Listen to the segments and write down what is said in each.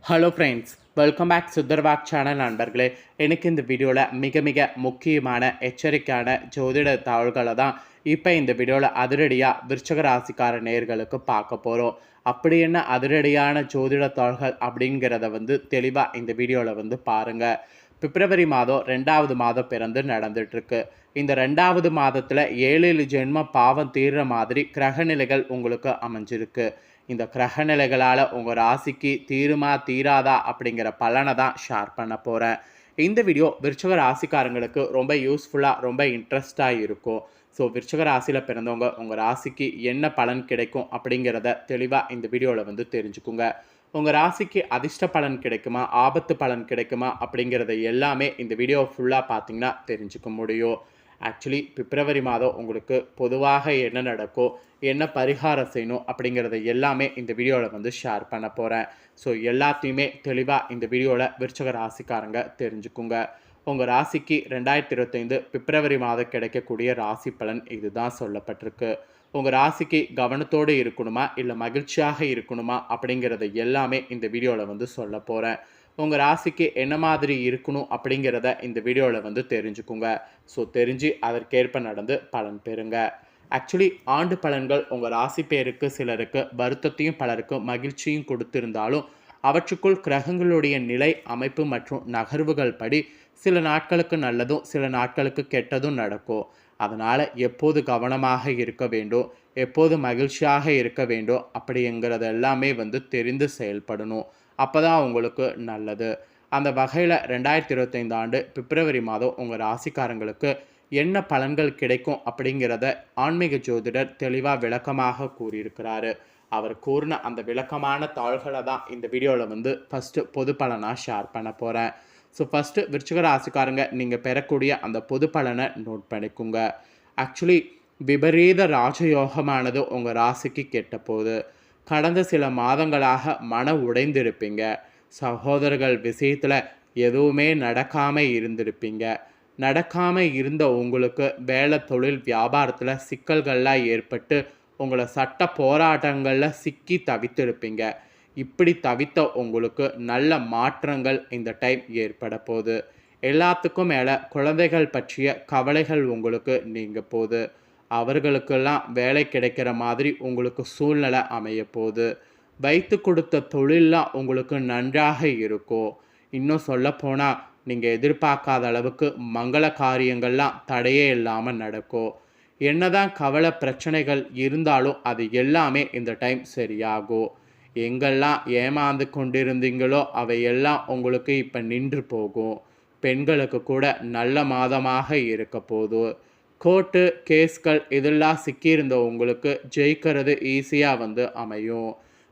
Hello friends, welcome back சுந்தர்வாக் channel நண்பர்களே. எனக்கு இந்த வீடியோவில் மிக மிக முக்கியமான எச்சரிக்கையான ஜோதிட தகவல்களை தான் இப்போ இந்த வீடியோவில் அதிரடியாக விருச்சக ராசிக்கார நேயர்களுக்கு பார்க்க போகிறோம். அப்படி என்ன அதிரடியான ஜோதிட தகவல்கள் அப்படிங்கிறத தெளிவாக இந்த வீடியோவில் பாருங்கள். பிப்ரவரி மாதம் 2வது மாதம் பிறந்து நடந்துட்டுருக்கு. இந்த 2வது மாதத்தில் 7 ஜென்ம பாவம் தீர்ற மாதிரி கிரகநிலைகள் உங்களுக்கு அமைஞ்சிருக்கு. இந்த கிரகநிலைகளால் உங்கள் ராசிக்கு தீருமா தீராதா அப்படிங்கிற பலனை தான் ஷேர் பண்ண போகிறேன். இந்த வீடியோ விருச்சக ராசிக்காரங்களுக்கு ரொம்ப யூஸ்ஃபுல்லாக ரொம்ப இன்ட்ரெஸ்டாக இருக்கும். ஸோ விருச்சக ராசியில் பிறந்தவங்க உங்கள் ராசிக்கு என்ன பலன் கிடைக்கும் அப்படிங்கிறத தெளிவாக இந்த வீடியோவில் தெரிஞ்சுக்குங்க. உங்கள் ராசிக்கு அதிர்ஷ்ட பலன் கிடைக்குமா, ஆபத்து பலன் கிடைக்குமா அப்படிங்கிறத எல்லாமே இந்த வீடியோ ஃபுல்லாக பார்த்தீங்கன்னா தெரிஞ்சுக்க முடியும். ஆக்சுவலி பிப்ரவரி மாதம் உங்களுக்கு பொதுவாக என்ன நடக்கும், என்ன பரிகாரம் செய்யணும் அப்படிங்கிறத எல்லாமே இந்த வீடியோவில் ஷேர் பண்ண போகிறேன். ஸோ எல்லாத்தையுமே தெளிவாக இந்த வீடியோவில் விருச்சக ராசிக்காரங்க தெரிஞ்சுக்குங்க. உங்கள் ராசிக்கு 2025 பிப்ரவரி மாதம் கிடைக்கக்கூடிய ராசி பலன் இதுதான் சொல்லப்பட்டிருக்கு. உங்கள் ராசிக்கு கவனத்தோடு இருக்கணுமா இல்லை மகிழ்ச்சியாக இருக்கணுமா அப்படிங்கிறத எல்லாமே இந்த வீடியோவில் சொல்ல போகிறேன். உங்கள் ராசிக்கு என்ன மாதிரி இருக்கணும் அப்படிங்கிறத இந்த வீடியோவில் தெரிஞ்சுக்குங்க. ஸோ தெரிஞ்சு அதற்கேற்ப நடந்து பலன் பெறுங்க. ஆக்சுவலி ஆண்டு பலன்கள் உங்கள் ராசி பேருக்கு சிலருக்கு வருத்தத்தையும் பலருக்கு மகிழ்ச்சியும் கொடுத்திருந்தாலும் அவற்றுக்குள் கிரகங்களுடைய நிலை அமைப்பு மற்றும் நகர்வுகள் படி சில நாட்களுக்கு நல்லதும் சில நாட்களுக்கு கெட்டதும் நடக்கும். அதனால் எப்போது கவனமாக இருக்க வேண்டும், எப்போது மகிழ்ச்சியாக இருக்க வேண்டும் அப்படிங்கிறது எல்லாமே தெரிந்து செயல்படணும். அப்போ தான் உங்களுக்கு நல்லது. அந்த வகையில் 2025 ஆண்டு பிப்ரவரி மாதம் உங்கள் ராசிக்காரங்களுக்கு என்ன பலன்கள் கிடைக்கும் அப்படிங்கிறத ஆன்மீக ஜோதிடர் தெளிவாக விளக்கமாக கூறியிருக்கிறாரு. அவர் கூறின அந்த விளக்கமான தாள்களை தான் இந்த வீடியோவில் ஃபஸ்ட்டு பொது பலனாக ஷேர் பண்ண போகிறேன். ஸோ ஃபஸ்ட்டு விருச்சிக ராசிக்காரங்க நீங்கள் பெறக்கூடிய அந்த பொது பலனை நோட் பண்ணிக்கோங்க. ஆக்சுவலி விபரீத ராஜயோகமானது உங்கள் ராசிக்கு கெட்ட போகுது. கடந்த சில மாதங்களாக மன உடைந்திருப்பீங்க. சகோதரர்கள் விஷயத்தில் எதுவுமே நடக்காமல் இருந்திருப்பீங்க. நடக்காமல் இருந்த உங்களுக்கு வேலை தொழில் வியாபாரத்தில் சிக்கல்கள்லாம் ஏற்பட்டு உங்களை சட்ட போராட்டங்களில் சிக்கி தவித்திருப்பீங்க. இப்படி தவித்த உங்களுக்கு நல்ல மாற்றங்கள் இந்த டைம் ஏற்பட போகுது. எல்லாத்துக்கும் மேலே குழந்தைகள் பற்றிய கவலைகள் உங்களுக்கு நீங்க போகுது. அவர்களுக்கெல்லாம் வேலை கிடைக்கிற மாதிரி உங்களுக்கு சூழ்நிலை அமைய போகுது. வைத்து கொடுத்த தொழிலெலாம் உங்களுக்கு நன்றாக இருக்கும். இன்னும் சொல்லப்போனால் நீங்கள் எதிர்பார்க்காத அளவுக்கு மங்கள காரியங்கள்லாம் தடையே இல்லாமல் நடக்கும். என்னதான் கவலை பிரச்சனைகள் இருந்தாலும் அது எல்லாமே இந்த டைம் சரியாகும். எங்கெல்லாம் ஏமாந்து கொண்டிருந்தீங்களோ அவையெல்லாம் உங்களுக்கு இப்போ நின்று போகும். பெண்களுக்கு கூட நல்ல மாதமாக இருக்க போதும். கோர்ட்டு கேஸ்கள் இதெல்லாம் சிக்கியிருந்த உங்களுக்கு ஜெயிக்கிறது ஈஸியாக அமையும்.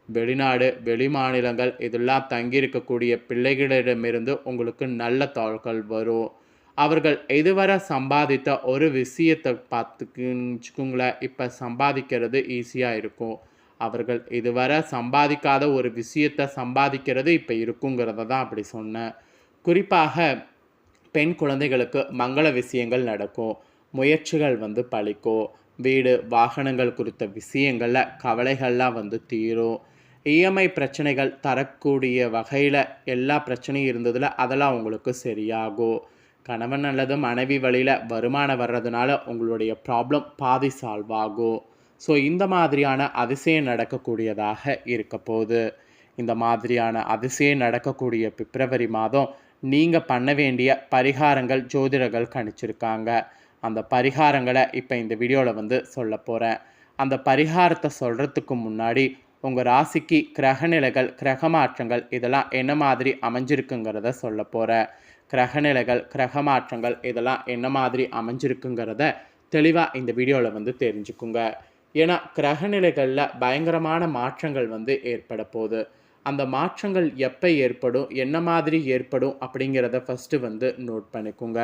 வெளிநாடு வெளிமாநிலங்கள் இதெல்லாம் தங்கியிருக்கக்கூடிய பிள்ளைகளிடமிருந்து உங்களுக்கு நல்ல தாள்கள் வரும். அவர்கள் இதுவரை சம்பாதித்த ஒரு விஷயத்தை பார்த்துக்கிச்சுக்குங்களேன், இப்போ சம்பாதிக்கிறது ஈஸியாக இருக்கும். அவர்கள் இதுவரை சம்பாதிக்காத ஒரு விஷயத்தை சம்பாதிக்கிறது இப்போ இருக்குங்கிறத தான் அப்படி சொன்னேன். குறிப்பாக பெண் குழந்தைகளுக்கு மங்கள விஷயங்கள் நடக்கும். முயற்சிகள் பலிக்கும். வீடு வாகனங்கள் குறித்த விஷயங்களில் கவலைகள்லாம் தீரும். இஎம்ஐ பிரச்சனைகள் தரக்கூடிய வகையில் எல்லா பிரச்சனையும் இருந்ததில் அதெல்லாம் உங்களுக்கு சரியாகும். கணவன் அல்லது மனைவி வழியில் வருமானம் வர்றதுனால உங்களுடைய ப்ராப்ளம் பாதி சால்வ் ஆகும். ஸோ இந்த மாதிரியான அதிசயம் நடக்கக்கூடியதாக இருக்க போகுது. இந்த மாதிரியான அதிசயம் நடக்கக்கூடிய பிப்ரவரி மாதம் நீங்கள் பண்ண வேண்டிய பரிகாரங்கள் ஜோதிடர்கள் கணிச்சிருக்காங்க. அந்த பரிகாரங்களை இப்போ இந்த வீடியோவில் சொல்ல போகிறேன். அந்த பரிகாரத்தை சொல்கிறதுக்கு முன்னாடி உங்கள் ராசிக்கு கிரகநிலைகள் கிரகமாற்றங்கள் இதெல்லாம் என்ன மாதிரி அமைஞ்சிருக்குங்கிறத சொல்ல போகிறேன். கிரகநிலைகள் கிரகமாற்றங்கள் இதெல்லாம் என்ன மாதிரி அமைஞ்சிருக்குங்கிறத தெளிவாக இந்த வீடியோவில் தெரிஞ்சுக்குங்க. ஏன்னா கிரகநிலைகளில் பயங்கரமான மாற்றங்கள் ஏற்பட போகுது. அந்த மாற்றங்கள் எப்போ ஏற்படும், என்ன மாதிரி ஏற்படும் அப்படிங்கிறத ஃபஸ்ட்டு நோட் பண்ணிக்கோங்க.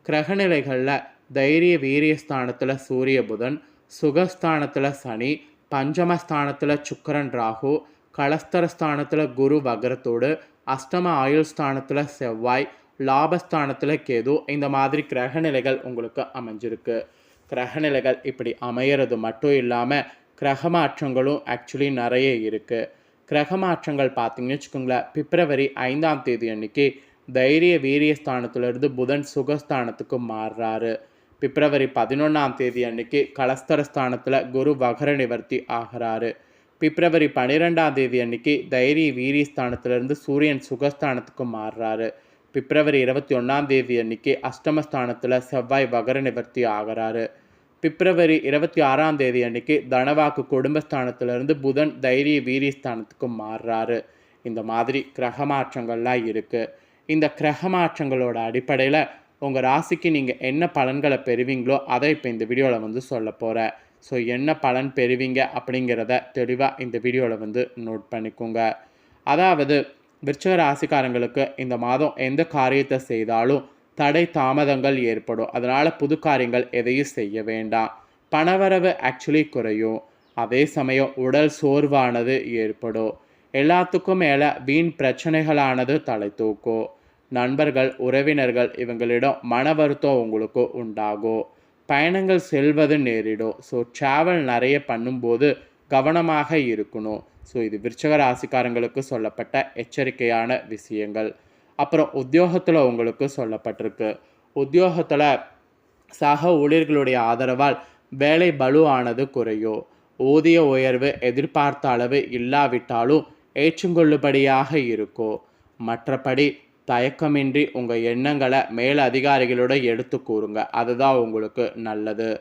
கிரகநிலைகளில் தைரிய வீரியஸ்தானத்தில் சூரிய புதன், சுகஸ்தானத்தில் சனி, பஞ்சமஸ்தானத்தில் சுக்கரன் ராகு, கலஸ்தரஸ்தானத்தில் குரு வக்ரத்தோடு, அஷ்டம ஆயுள் ஸ்தானத்தில் செவ்வாய், லாபஸ்தானத்தில் கேது, இந்த மாதிரி கிரகநிலைகள் உங்களுக்கு அமைஞ்சிருக்கு. கிரகநிலைகள் இப்படி அமையிறது மட்டும் இல்லாமல் கிரகமாற்றங்களும் ஆக்சுவலி நிறைய இருக்குது. கிரக மாற்றங்கள் பார்த்தீங்கன்னு வச்சுக்கோங்களேன், பிப்ரவரி 5ஆம் தேதி அன்னைக்கு தைரிய வீரிய ஸ்தானத்திலிருந்து புதன் சுகஸ்தானத்துக்கு மாறுறாரு. பிப்ரவரி 11ஆம் தேதி அன்னைக்கு கலஸ்தர ஸ்தானத்தில் குரு வகர நிவர்த்தி ஆகிறாரு. பிப்ரவரி 12ஆம் தேதி அன்னைக்கு தைரிய வீரிய ஸ்தானத்திலிருந்து சூரியன் சுகஸ்தானத்துக்கு மாறுறாரு. பிப்ரவரி 21ஆம் தேதி அன்னைக்கு அஷ்டமஸ்தானத்தில் செவ்வாய் வகர நிவர்த்தி ஆகிறாரு. பிப்ரவரி 26ஆம் தேதி அன்னைக்கு தனவாக்கு குடும்பஸ்தானத்திலிருந்து புதன் தைரிய வீரிய ஸ்தானத்துக்கு மாறுறாரு. இந்த மாதிரி கிரக மாற்றங்கள்லாம் இருக்குது. இந்த கிரக மாற்றங்களோட அடிப்படையில் உங்கள் ராசிக்கு நீங்கள் என்ன பலன்களை பெறுவீங்களோ அதை இப்போ இந்த வீடியோவில் வந்து சொல்ல போகிறேன். ஸோ என்ன பலன் பெறுவீங்க அப்படிங்கிறத தெளிவாக இந்த வீடியோவில் நோட் பண்ணிக்கோங்க. அதாவது விருச்சிக ராசிக்காரங்களுக்கு இந்த மாதம் எந்த காரியத்தை செய்தாலும் தடை தாமதங்கள் ஏற்படும். அதனால் புது காரியங்கள் எதையும் செய்ய வேண்டாம். பணவரவு ஆக்சுவலி குறையும். அதே சமயம் உடல் சோர்வானது ஏற்படும். எல்லாத்துக்கும் மேலே வீண் பிரச்சனைகளானது தலை தூக்கும். நண்பர்கள் உறவினர்கள் இவங்களிடம் மன வருத்தம் உங்களுக்கு உண்டாகும். பயணங்கள் செல்வது நேரிடும். ஸோ ட்ராவல் நிறைய பண்ணும்போது கவனமாக இருக்கணும். ஸோ இது விருச்சிக ராசிக்காரங்களுக்கு சொல்லப்பட்ட எச்சரிக்கையான விஷயங்கள். அப்புறம் உத்தியோகத்தில் உங்களுக்கு சொல்லப்பட்டிருக்கு. உத்தியோகத்தில் சக ஊழியர்களுடைய ஆதரவால் வேலை பலு ஆனது குறையும். ஊதிய உயர்வு எதிர்பார்த்த அளவு இல்லாவிட்டாலும் ஏற்றுக்கொள்ளும்படியாக இருக்கும். மற்றபடி தயக்கமின்றி உங்கள் எண்ணங்களை மேல் அதிகாரிகளோட எடுத்து கூறுங்க. அதுதான் உங்களுக்கு நல்லது.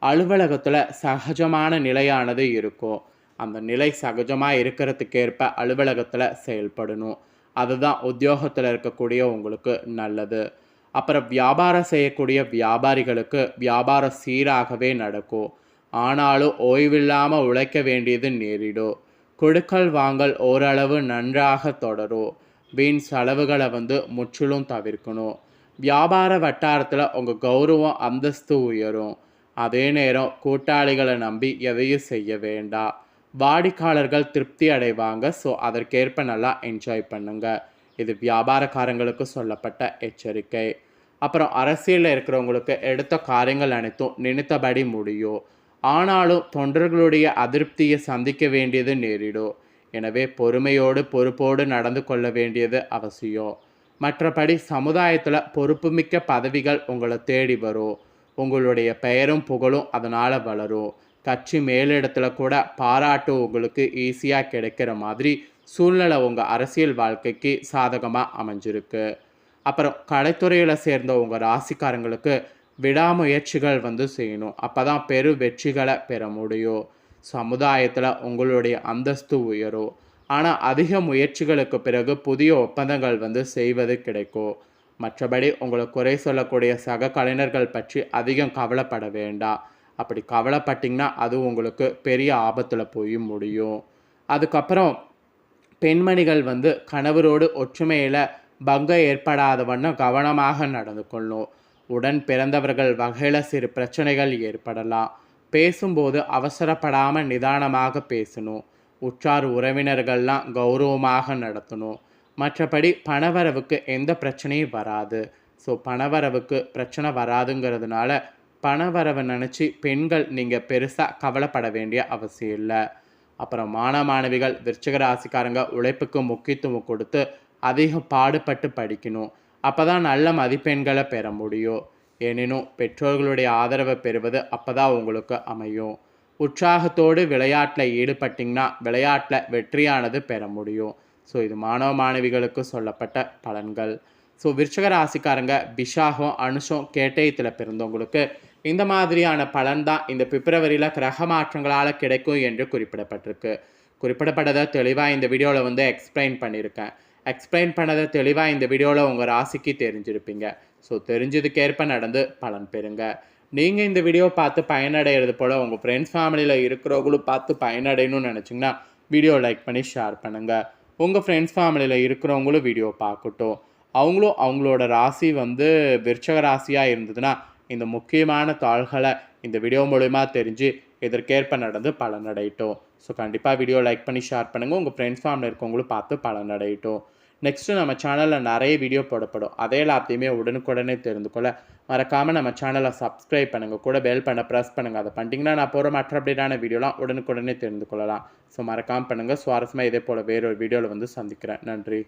அலுவலகத்தில் சகஜமான நிலையானது இருக்கும். அந்த நிலை சகஜமாக இருக்கிறதுக்கேற்ப அலுவலகத்தில் செயல்படணும். அதுதான் உத்தியோகத்தில் இருக்கக்கூடிய உங்களுக்கு நல்லது. அப்புறம் வியாபாரம் செய்யக்கூடிய வியாபாரிகளுக்கு வியாபாரம் சீராகவே நடக்கும். ஆனாலும் ஓய்வில்லாமல் உழைக்க வேண்டியது நேரிடும். கொடுக்கல் வாங்கல் ஓரளவு நன்றாக தொடரும். வீண் செலவுகளை முற்றிலும் தவிர்க்கணும். வியாபார வட்டாரத்தில் உங்கள் கௌரவம் அந்தஸ்து உயரும். அதே நேரம் கூட்டாளிகளை நம்பி எதையும் செய்ய வேண்டாம். வாடிக்கையாளர்கள் திருப்தி அடைவாங்க. ஸோ அதற்கேற்ப நல்லா என்ஜாய் பண்ணுங்க. இது வியாபாரக்காரங்களுக்கு சொல்லப்பட்ட எச்சரிக்கை. அப்புறம் அரசியலில் இருக்கிறவங்களுக்கு எடுத்த காரியங்கள் அனைத்தும் நினைத்தபடி முடியும். ஆனாலும் தொண்டர்களுடைய அதிருப்தியை சந்திக்க வேண்டியது நேரிடும். எனவே பொறுமையோடு பொறுப்போடு நடந்து கொள்ள வேண்டியது அவசியம். மற்றபடி சமுதாயத்தில் பொறுப்புமிக்க பதவிகள் உங்களை தேடி வரும். உங்களுடைய பெயரும் புகழும் அதனால் வளரும். கட்சி மேலிடத்தில் கூட பாராட்டு உங்களுக்கு ஈஸியாக கிடைக்கிற மாதிரி சூழ்நிலை உங்கள் அரசியல் வாழ்க்கைக்கு சாதகமாக அமைஞ்சிருக்கு. அப்புறம் கலைத்துறையில் சேர்ந்த உங்கள் ராசிக்காரங்களுக்கு விடாமுயற்சிகள் செய்யணும். அப்போ தான் பெரு வெற்றிகளை பெற முடியும். சமுதாயத்தில் உங்களுடைய அந்தஸ்து உயரும். ஆனால் அதிக முயற்சிகளுக்கு பிறகு புதிய ஒப்பந்தங்கள் செய்வது கிடைக்கும். மற்றபடி உங்களை குறை சொல்லக்கூடிய சக கலைஞர்கள் பற்றி அதிகம் கவலைப்பட வேண்டாம். அப்படி கவலைப்பட்டிங்கன்னா அது உங்களுக்கு பெரிய ஆபத்தில் போய் முடியும். அதுக்கப்புறம் பெண்மணிகள் கணவரோடு ஒற்றுமையில் பங்கம் ஏற்படாத வண்ணம் கவனமாக நடந்து கொள்ளணும். உடன் பிறந்தவர்கள் வகையில் சிறு பிரச்சனைகள் ஏற்படலாம். பேசும்போது அவசரப்படாமல் நிதானமாக பேசணும். உற்றார் உறவினர்கள்லாம் கௌரவமாக நடத்தணும். மற்றபடி பணவரவுக்கு எந்த பிரச்சனையும் வராது. ஸோ பணவரவுக்கு பிரச்சனை வராதுங்கிறதுனால பணவரவை நினச்சி பெண்கள் நீங்கள் பெருசாக கவலைப்பட வேண்டிய அவசியம் இல்லை. அப்புறம் மாணவிகள் விருச்சிக ராசிக்காரங்க உழைப்புக்கு முக்கியத்துவம் கொடுத்து அதிகம் பாடுபட்டு படிக்கணும். அப்போ தான் நல்ல மதிப்பெண்களை பெற முடியும். எனினும் பெற்றோர்களுடைய ஆதரவை பெறுவது அப்போ தான் உங்களுக்கு அமையும். உற்சாகத்தோடு விளையாட்டில் ஈடுபட்டிங்கன்னா விளையாட்டில் வெற்றியானது பெற முடியும். ஸோ இது மாணவிகளுக்கு சொல்லப்பட்ட பலன்கள். ஸோ விருச்சிக ராசிக்காரங்க விஷாகம் அனுஷம் கேட்டயத்தில் பிறந்தவங்களுக்கு இந்த மாதிரியான பலன் தான் இந்த பிப்ரவரியில் கிரக மாற்றங்களால் கிடைக்கும் என்று குறிப்பிடப்பட்டிருக்கு. குறிப்பிடப்பட்டதை தெளிவாக இந்த வீடியோவில் எக்ஸ்பிளைன் பண்ணியிருக்கேன். எக்ஸ்பிளைன் பண்ணதை தெளிவாக இந்த வீடியோவில் உங்கள் ராசிக்கு தெரிஞ்சிருப்பீங்க. ஸோ தெரிஞ்சதுக்கேற்ப நடந்து பலன் பெறுங்க. நீங்கள் இந்த வீடியோ பார்த்து பயனடைகிறது போல் உங்கள் ஃப்ரெண்ட்ஸ் ஃபேமிலியில் இருக்கிறவங்களும் பார்த்து பயனடையணும்னு நினச்சிங்கன்னா வீடியோ லைக் பண்ணி ஷேர் பண்ணுங்கள். உங்கள் ஃப்ரெண்ட்ஸ் ஃபேமிலியில் இருக்கிறவங்களும் வீடியோ பார்க்கட்டும். அவங்களும் அவங்களோட ராசி விருச்சிக ராசியாக இருந்ததுன்னா இந்த முக்கியமான தாள்களை இந்த வீடியோ மூலமா தெரிஞ்சு இதற்கேற்ப நடந்து பலனடையட்டும். ஸோ கண்டிப்பாக வீடியோ லைக் பண்ணி ஷேர் பண்ணுங்கள். உங்கள் ஃப்ரெண்ட்ஸ் ஃபேமிலி இருக்கவங்களும் பார்த்து பலனடையட்டும். நெக்ஸ்ட்டு நம்ம சேனலில் நிறைய வீடியோ போடப்படும். அதே எல்லாத்தையுமே உடனுக்குடனே தெரிந்து கொள்ள மறக்காமல் நம்ம சேனலை சப்ஸ்கிரைப் பண்ணுங்கள். கூட பெல் பண்ண ப்ரெஸ் பண்ணுங்கள். அதை பண்ணிட்டீங்கன்னா நான் போகிற மற்ற அப்டேட்டான வீடியோலாம் உடனுக்குடனே தெரிந்து கொள்ளலாம். ஸோ மறக்காமல் பண்ணுங்கள். சுவாரஸ்யமாக இதே போல் வேறொரு வீடியோவில் வந்து சந்திக்கிறேன். நன்றி.